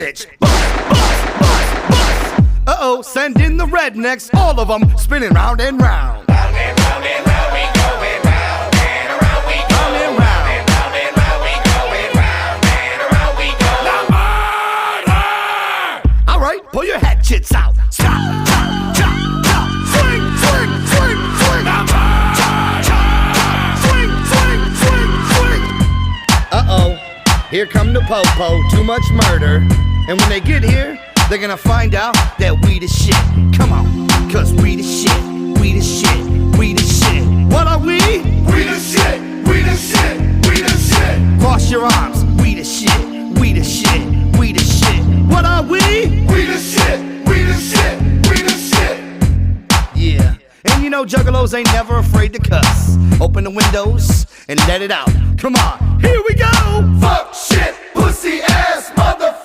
bitch. Uh-oh, send in the rednecks, all of them spinning round and round. Round and round and round we going round and around we go. Round and round. Round and round we going round and around we go. All right, pull your hatchets out. Chop, chop, chop, chop. Swing, swing, swing, swing. Chop, chop, chop. Swing, swing, swing, swing. Uh-oh, here come the po-po, too much murder. And when they get here, they're gonna find out that we the shit. Come on, cause we the shit, we the shit, we the shit. What are we? We the shit, we the shit, we the shit. Cross your arms, we the shit, we the shit, we the shit. What are we? We the shit, we the shit, we the shit. Yeah, and you know juggalos ain't never afraid to cuss. Open the windows and let it out. Come on, here we go. Fuck, shit, pussy, ass, motherfucker.